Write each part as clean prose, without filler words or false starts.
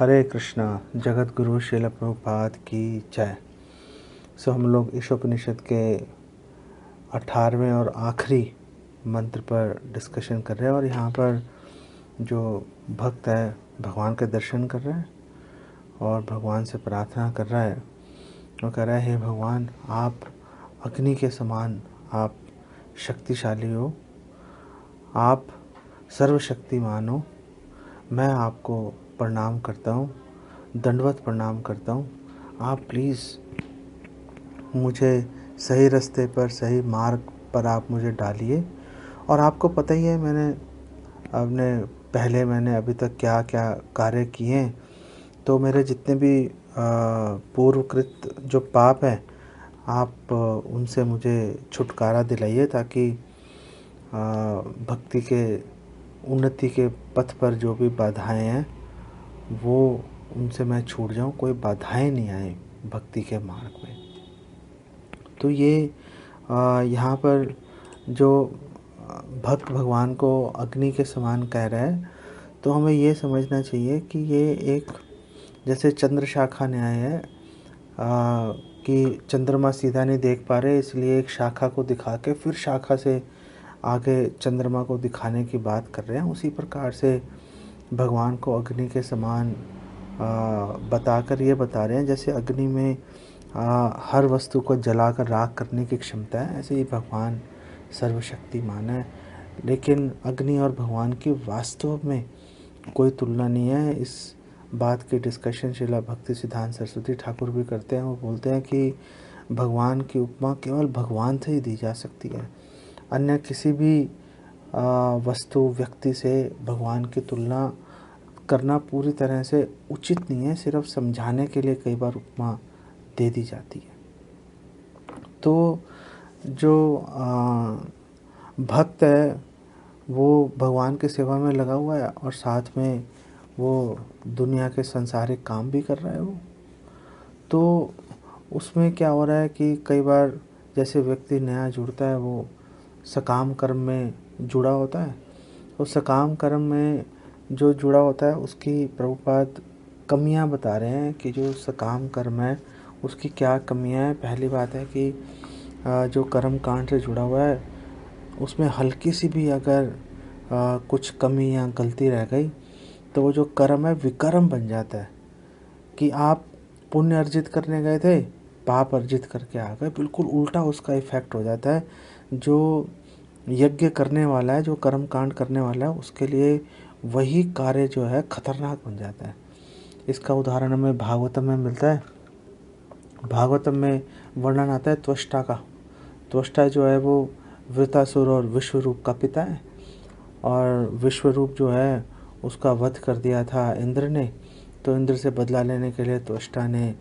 हरे कृष्णा। जगत गुरु श्रील प्रभुपाद की जय। हम लोग इस उपनिषद के 18वें और आखिरी मंत्र पर डिस्कशन कर रहे हैं और यहाँ पर जो भक्त है भगवान के दर्शन कर रहा है और भगवान से प्रार्थना कर रहा है। वो कह रहा है, हे भगवान, आप अग्नि के समान आप शक्तिशाली हो, आप सर्वशक्तिमान हो। मैं आपको प्रणाम करता हूँ, दंडवत प्रणाम करता हूँ। आप प्लीज़ मुझे सही रास्ते पर, सही मार्ग पर आप मुझे डालिए। और आपको पता ही है मैंने अभी तक क्या क्या कार्य किए हैं। तो मेरे जितने भी पूर्वकृत जो पाप हैं, आप उनसे मुझे छुटकारा दिलाइए, ताकि भक्ति के उन्नति के पथ पर जो भी बाधाएं हैं वो उनसे मैं छूट जाऊं, कोई बाधाएं नहीं आए भक्ति के मार्ग में। तो ये यहाँ पर जो भक्त भगवान को अग्नि के समान कह रहा है, तो हमें ये समझना चाहिए कि ये एक जैसे चंद्र शाखा न्याय है कि चंद्रमा सीधा नहीं देख पा रहे, इसलिए एक शाखा को दिखा के फिर शाखा से आगे चंद्रमा को दिखाने की बात कर रहे हैं। उसी प्रकार से भगवान को अग्नि के समान बताकर ये बता रहे हैं, जैसे अग्नि में हर वस्तु को जलाकर राख करने की क्षमता है, ऐसे ही भगवान सर्वशक्तिमान है। लेकिन अग्नि और भगवान की वास्तव में कोई तुलना नहीं है। इस बात की डिस्कशन श्रील भक्ति सिद्धांत सरस्वती ठाकुर भी करते हैं। वो बोलते हैं कि भगवान की उपमा केवल भगवान से ही दी जा सकती है, अन्य किसी भी वस्तु व्यक्ति से भगवान की तुलना करना पूरी तरह से उचित नहीं है। सिर्फ समझाने के लिए कई बार उपमा दे दी जाती है। तो जो भक्त है वो भगवान की सेवा में लगा हुआ है और साथ में वो दुनिया के सांसारिक काम भी कर रहा है। वो तो उसमें क्या हो रहा है कि कई बार जैसे व्यक्ति नया जुड़ता है, वो सकाम कर्म में जुड़ा होता है। तो सकाम कर्म में जो जुड़ा होता है उसकी प्रभुपाद कमियां बता रहे हैं कि जो सकाम कर्म है उसकी क्या कमियां हैं। पहली बात है कि जो कर्म कांड से जुड़ा हुआ है उसमें हल्की सी भी अगर कुछ कमी या गलती रह गई तो वो जो कर्म है विकर्म बन जाता है, कि आप पुण्य अर्जित करने गए थे, पाप अर्जित करके आ गए। बिल्कुल उल्टा उसका इफ़ेक्ट हो जाता है। जो यज्ञ करने वाला है, जो कर्म कांड करने वाला है, उसके लिए वही कार्य जो है खतरनाक बन जाता है। इसका उदाहरण हमें भागवतम में मिलता है। भागवतम में वर्णन आता है त्वष्टा का। त्वष्टा जो है वो वृतासुर और विश्वरूप का पिता है, और विश्वरूप जो है उसका वध कर दिया था इंद्र ने। तो इंद्र से बदला लेने के लिए त्वष्टा ने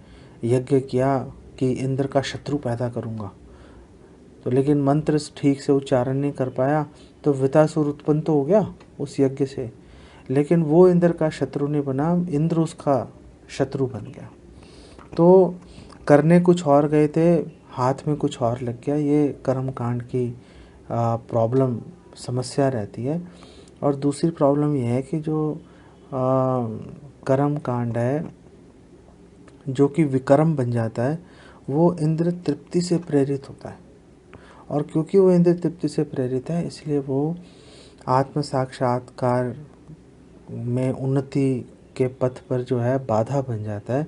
यज्ञ किया कि इंद्र का शत्रु पैदा करूँगा। तो लेकिन मंत्र ठीक से उच्चारण नहीं कर पाया, तो वृतासुर उत्पन्न तो हो गया उस यज्ञ से, लेकिन वो इंद्र का शत्रु नहीं बना, इंद्र उसका शत्रु बन गया। तो करने कुछ और गए थे, हाथ में कुछ और लग गया। ये कर्म कांड की प्रॉब्लम, समस्या रहती है। और दूसरी प्रॉब्लम ये है कि जो कर्म कांड है जो कि विकर्म बन जाता है, वो इंद्र तृप्ति से प्रेरित होता है। और क्योंकि वो इंद्र तृप्ति से प्रेरित है, इसलिए वो आत्म साक्षात्कार में उन्नति के पथ पर जो है बाधा बन जाता है।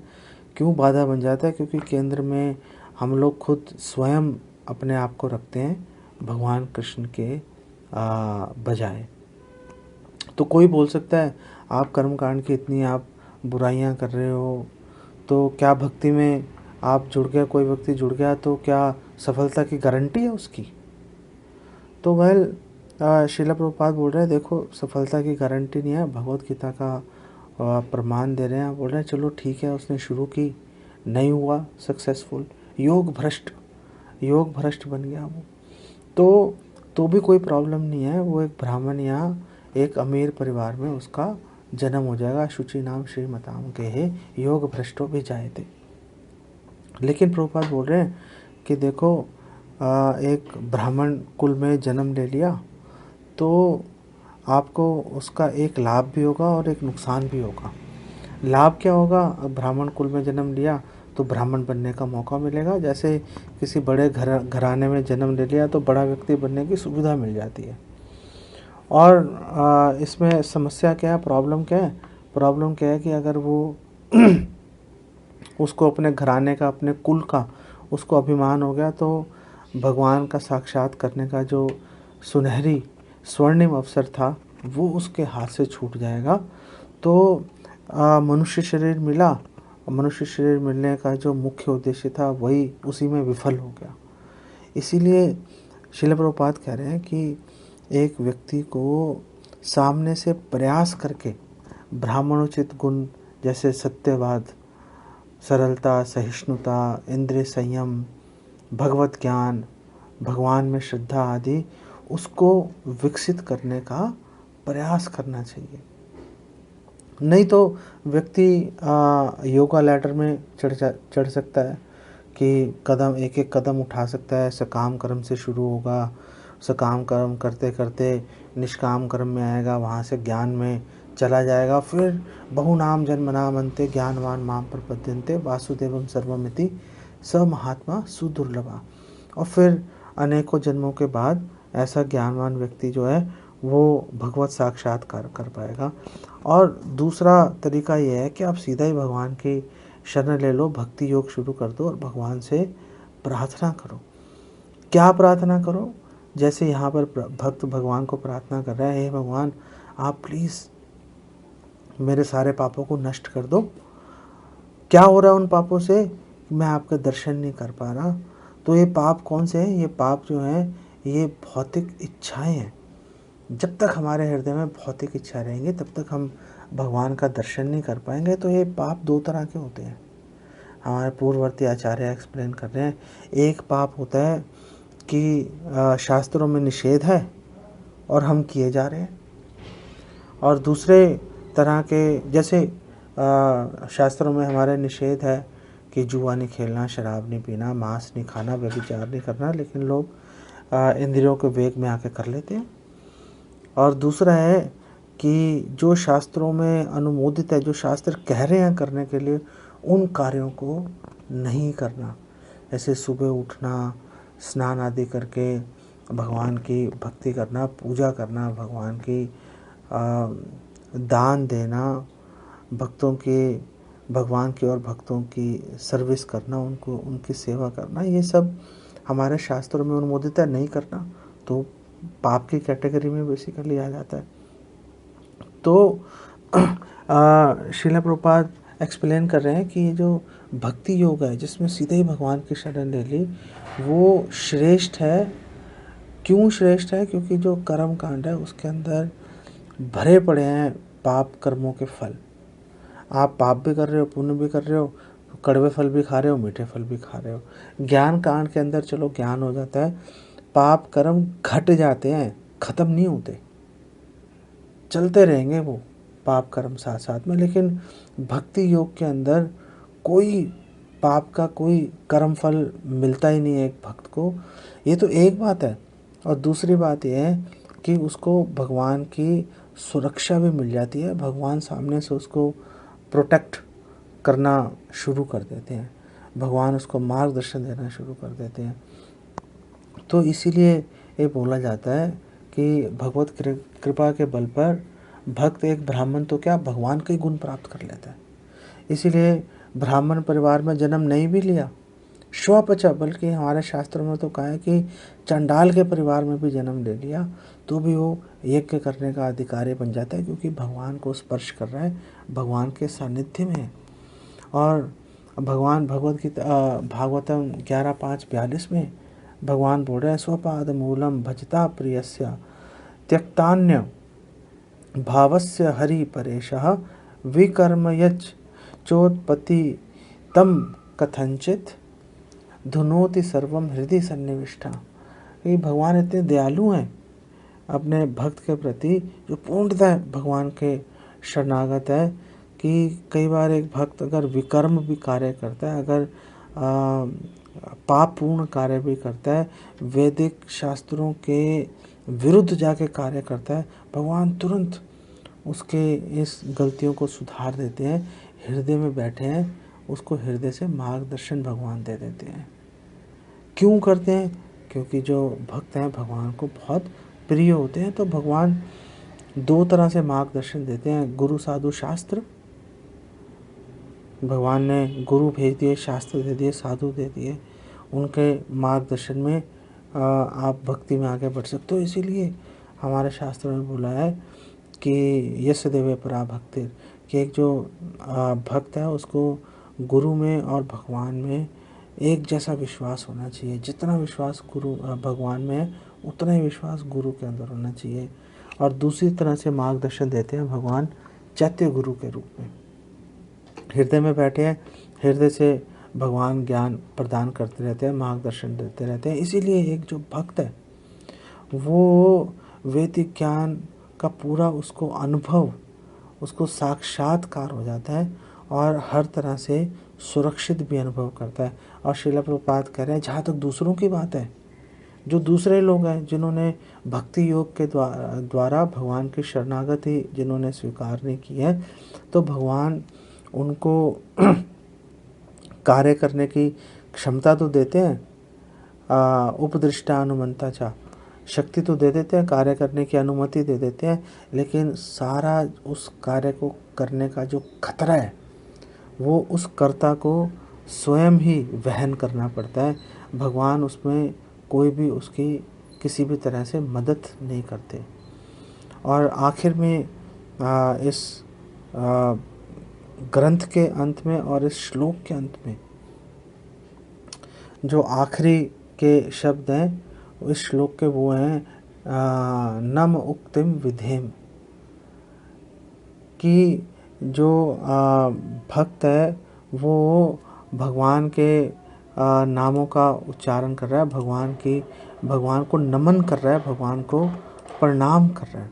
क्यों बाधा बन जाता है? क्योंकि केंद्र में हम लोग खुद स्वयं अपने आप को रखते हैं भगवान कृष्ण के बजाय। तो कोई बोल सकता है आप कर्मकांड की इतनी आप बुराइयां कर रहे हो, तो क्या भक्ति में आप जुड़ गया, कोई व्यक्ति जुड़ गया तो क्या सफलता की गारंटी है उसकी? तो श्रील प्रभुपाद बोल रहे हैं, देखो सफलता की गारंटी नहीं है। भगवत गीता का प्रमाण दे रहे हैं। बोल रहे हैं चलो ठीक है, उसने शुरू की, नहीं हुआ सक्सेसफुल, योग भ्रष्ट बन गया वो, तो भी कोई प्रॉब्लम नहीं है। वो एक ब्राह्मण या एक अमीर परिवार में उसका जन्म हो जाएगा। शुचि नाम श्रीमताम के योग भ्रष्टो भी जाए थे। लेकिन प्रभुपाद बोल रहे हैं कि देखो एक ब्राह्मण कुल में जन्म ले लिया तो आपको उसका एक लाभ भी होगा और एक नुकसान भी होगा। लाभ क्या होगा? अब ब्राह्मण कुल में जन्म लिया तो ब्राह्मण बनने का मौका मिलेगा। जैसे किसी बड़े घराने में जन्म ले लिया तो बड़ा व्यक्ति बनने की सुविधा मिल जाती है। और इसमें समस्या क्या है, प्रॉब्लम क्या है? प्रॉब्लम क्या है कि अगर वो उसको अपने घराने का, अपने कुल का उसको अभिमान हो गया तो भगवान का साक्षात करने का जो सुनहरी स्वर्णिम अवसर था वो उसके हाथ से छूट जाएगा। तो मनुष्य शरीर मिला, मनुष्य शरीर मिलने का जो मुख्य उद्देश्य था वही उसी में विफल हो गया। इसीलिए श्रील प्रभुपाद कह रहे हैं कि एक व्यक्ति को सामने से प्रयास करके ब्राह्मणोचित गुण जैसे सत्यवाद, सरलता, सहिष्णुता, इंद्रिय संयम, भगवत ज्ञान, भगवान में श्रद्धा आदि उसको विकसित करने का प्रयास करना चाहिए। नहीं तो व्यक्ति योगा लैडर में चढ़ सकता है कि कदम एक एक कदम उठा सकता है। सकाम कर्म से शुरू होगा, सकाम कर्म करते करते निष्काम कर्म में आएगा, वहाँ से ज्ञान में चला जाएगा, फिर बहुनाम जन्मनाम अन्ते ज्ञानवान माम प्रपद्यन्ते वासुदेवम सर्वमिति स महात्मा सुदुर्लभा। और फिर अनेकों जन्मों के बाद ऐसा ज्ञानवान व्यक्ति जो है वो भगवत साक्षात्कार कर पाएगा। और दूसरा तरीका यह है कि आप सीधा ही भगवान की शरण ले लो, भक्ति योग शुरू कर दो और भगवान से प्रार्थना करो। क्या प्रार्थना करो? जैसे यहाँ पर भक्त भगवान को प्रार्थना कर रहा है, हे भगवान आप प्लीज़ मेरे सारे पापों को नष्ट कर दो। क्या हो रहा है उन पापों से? मैं आपका दर्शन नहीं कर पा रहा। तो ये पाप कौन से हैं? ये पाप जो हैं ये भौतिक इच्छाएं हैं। जब तक हमारे हृदय में भौतिक इच्छा रहेंगी तब तक हम भगवान का दर्शन नहीं कर पाएंगे। तो ये पाप दो तरह के होते हैं, हमारे पूर्ववर्ती आचार्य एक्सप्लेन कर रहे हैं। एक पाप होता है कि शास्त्रों में निषेध है और हम किए जा रहे हैं, और दूसरे तरह के जैसे शास्त्रों में हमारे निषेध है कि जुआ नहीं खेलना, शराब नहीं पीना, मांस नहीं खाना, व्यभिचार नहीं करना, लेकिन लोग इंद्रियों के वेग में आके कर लेते हैं। और दूसरा है कि जो शास्त्रों में अनुमोदित है, जो शास्त्र कह रहे हैं करने के लिए, उन कार्यों को नहीं करना। जैसे सुबह उठना, स्नान आदि करके भगवान की भक्ति करना, पूजा करना, भगवान की दान देना, भक्तों के भगवान की और भक्तों की सर्विस करना, उनको उनकी सेवा करना, ये सब हमारे शास्त्रों में अनुमोदित है। नहीं करना तो पाप की कैटेगरी में बेसिकली आ जाता है। तो श्रील प्रभुपाद एक्सप्लेन कर रहे हैं कि ये जो भक्ति योग है जिसमें सीधे ही भगवान की शरण ले ली, वो श्रेष्ठ है। क्यों श्रेष्ठ है? क्योंकि जो कर्म कांड है उसके अंदर भरे पड़े हैं पाप कर्मों के फल। आप पाप भी कर रहे हो, पुण्य भी कर रहे हो, कड़वे फल भी खा रहे हो, मीठे फल भी खा रहे हो। ज्ञान कांड के अंदर चलो ज्ञान हो जाता है, पाप कर्म घट जाते हैं, खत्म नहीं होते, चलते रहेंगे वो पाप कर्म साथ साथ में। लेकिन भक्ति योग के अंदर कोई पाप का कोई कर्म फल मिलता ही नहीं है एक भक्त को। ये तो एक बात है। और दूसरी बात यह है कि उसको भगवान की सुरक्षा भी मिल जाती है। भगवान सामने से उसको प्रोटेक्ट करना शुरू कर देते हैं, भगवान उसको मार्गदर्शन देना शुरू कर देते हैं। तो इसीलिए ये बोला जाता है कि भगवत कृपा के बल पर भक्त एक ब्राह्मण तो क्या भगवान के गुण प्राप्त कर लेता है। इसीलिए ब्राह्मण परिवार में जन्म नहीं भी लिया, स्वपचा, बल्कि हमारे शास्त्रों में तो कहा है कि चंडाल के परिवार में भी जन्म ले लिया तो भी वो यज्ञ करने का अधिकारी बन जाता है, क्योंकि भगवान को स्पर्श कर रहा है, भगवान के सानिध्य में है। और भगवान भगवत गीता भागवतम 11:5-42 में भगवान बोल रहे हैं, स्वपाद मूलम भजता प्रियस्य त्यक्तान्य भावस्य हरि परेशः विकर्म यच चोत्पत्ति तम कथंचित धुनोति सर्वम हृदय सन्निविष्टा। ये भगवान इतने दयालु हैं अपने भक्त के प्रति, जो पूर्णतः भगवान के शरणागत है, कि कई बार एक भक्त अगर विकर्म भी कार्य करता है, अगर पाप पूर्ण कार्य भी करता है, वैदिक शास्त्रों के विरुद्ध जाके कार्य करता है, भगवान तुरंत उसके इस गलतियों को सुधार देते हैं। हृदय में बैठे हैं उसको हृदय से मार्गदर्शन भगवान दे देते हैं। क्यों करते हैं? क्योंकि जो भक्त हैं भगवान को बहुत प्रिय होते हैं। तो भगवान दो तरह से मार्गदर्शन देते हैं, गुरु साधु शास्त्र। भगवान ने गुरु भेज दिए, शास्त्र दे दिए, साधु दे दिए, उनके मार्गदर्शन में आप भक्ति में आगे बढ़ सकते हो। इसीलिए हमारे शास्त्रों में बोला है कि यस्य देवे परा भक्ति, कि एक जो भक्त है उसको गुरु में और भगवान में एक जैसा विश्वास होना चाहिए। जितना विश्वास गुरु भगवान में है उतना ही विश्वास गुरु के अंदर होना चाहिए। और दूसरी तरह से मार्गदर्शन देते हैं भगवान चैत्य गुरु के रूप में। हृदय में बैठे हैं, हृदय से भगवान ज्ञान प्रदान करते रहते हैं, मार्गदर्शन देते रहते हैं। इसीलिए एक जो भक्त है वो वैदिक ज्ञान का पूरा उसको अनुभव, उसको साक्षात्कार हो जाता है और हर तरह से सुरक्षित भी अनुभव करता है। और श्रील प्रभुपाद कह रहे हैं जहाँ तक दूसरों की बात है, जो दूसरे लोग हैं जिन्होंने भक्ति योग के द्वारा भगवान की शरणागति जिन्होंने स्वीकार नहीं की है, तो भगवान उनको कार्य करने की क्षमता तो देते हैं, उपदृष्टा अनुमंता चा, शक्ति तो दे देते हैं, कार्य करने की अनुमति दे देते हैं, लेकिन सारा उस कार्य को करने का जो खतरा है वो उस कर्ता को स्वयं ही वहन करना पड़ता है। भगवान उसमें कोई भी उसकी किसी भी तरह से मदद नहीं करते। और आखिर में इस ग्रंथ के अंत में और इस श्लोक के अंत में जो आखिरी के शब्द हैं इस श्लोक के वो हैं नम उक्तिम विधेम, कि जो भक्त है वो भगवान के नामों का उच्चारण कर रहा है, भगवान को नमन कर रहा है, भगवान को प्रणाम कर रहा है।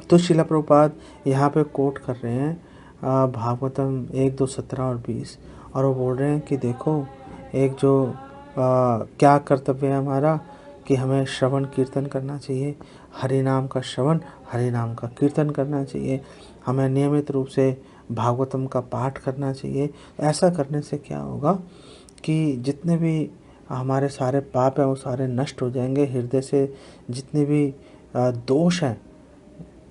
तो श्रील प्रभुपाद यहाँ पे कोट कर रहे हैं भागवतम 1, 2, 17 और 20, और वो बोल रहे हैं कि देखो एक जो क्या कर्तव्य है हमारा, कि हमें श्रवण कीर्तन करना चाहिए, हरि नाम का श्रवण, हरि नाम का कीर्तन करना चाहिए, हमें नियमित रूप से भागवतम का पाठ करना चाहिए। ऐसा करने से क्या होगा कि जितने भी हमारे सारे पाप हैं वो सारे नष्ट हो जाएंगे, हृदय से जितने भी दोष हैं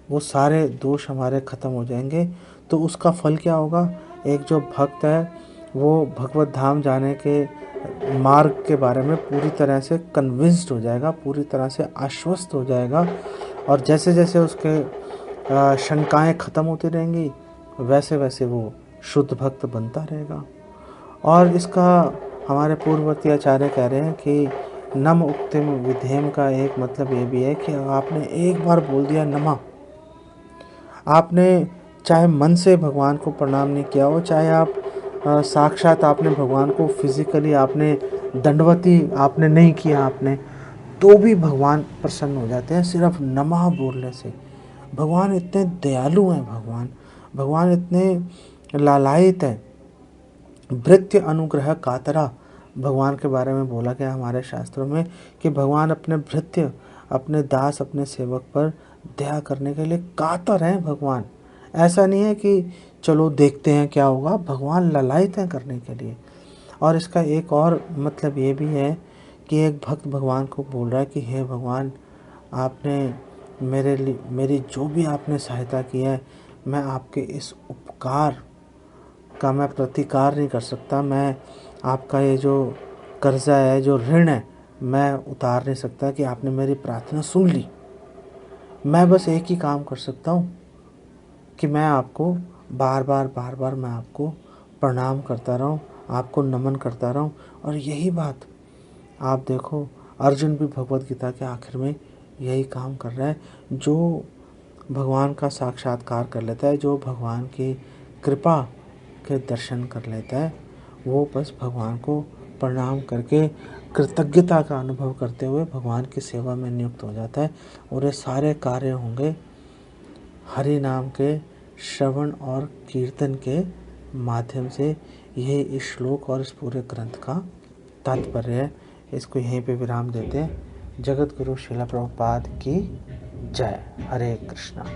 वो सारे दोष हमारे ख़त्म हो जाएंगे। तो उसका फल क्या होगा? एक जो भक्त है वो भगवत धाम जाने के मार्ग के बारे में पूरी तरह से कन्विंस्ड हो जाएगा, पूरी तरह से आश्वस्त हो जाएगा, और जैसे जैसे उसके शंकाएं ख़त्म होती रहेंगी वैसे वैसे वो शुद्ध भक्त बनता रहेगा। और इसका हमारे पूर्ववर्ती आचार्य कह रहे हैं कि नम उक्तिम विधेम का एक मतलब ये भी है कि आपने एक बार बोल दिया नमा, आपने चाहे मन से भगवान को प्रणाम नहीं किया हो, चाहे आप साक्षात आपने भगवान को फिजिकली आपने दंडवती आपने नहीं किया आपने, तो भी भगवान प्रसन्न हो जाते हैं सिर्फ नमः बोलने से। भगवान इतने दयालु हैं, भगवान इतने लालायित हैं। भृत्य अनुग्रह कातरा भगवान के बारे में बोला गया हमारे शास्त्रों में कि भगवान अपने भृत्य, अपने दास, अपने सेवक पर दया करने के लिए कातर हैं भगवान। ऐसा नहीं है कि चलो देखते हैं क्या होगा, भगवान लालायित हैं करने के लिए। और इसका एक और मतलब ये भी है कि एक भक्त भगवान को बोल रहा है कि हे भगवान, आपने मेरी जो भी आपने सहायता की है, मैं आपके इस उपकार का मैं प्रतिकार नहीं कर सकता, मैं आपका ये जो कर्जा है, जो ऋण है, मैं उतार नहीं सकता कि आपने मेरी प्रार्थना सुन ली। मैं बस एक ही काम कर सकता हूँ कि मैं आपको बार बार मैं आपको प्रणाम करता रहूँ, आपको नमन करता रहूँ। और यही बात आप देखो, अर्जुन भी भगवत गीता के आखिर में यही काम कर रहा है। जो भगवान का साक्षात्कार कर लेता है, जो भगवान की कृपा के दर्शन कर लेता है, वो बस भगवान को प्रणाम करके कृतज्ञता का अनुभव करते हुए भगवान की सेवा में नियुक्त हो जाता है। और ये सारे कार्य होंगे हरि नाम के श्रवण और कीर्तन के माध्यम से। यही इस श्लोक और इस पूरे ग्रंथ का तात्पर्य है। इसको यहीं पे विराम देते हैं। जगत गुरु श्रील प्रभुपाद की जय। हरे कृष्णा।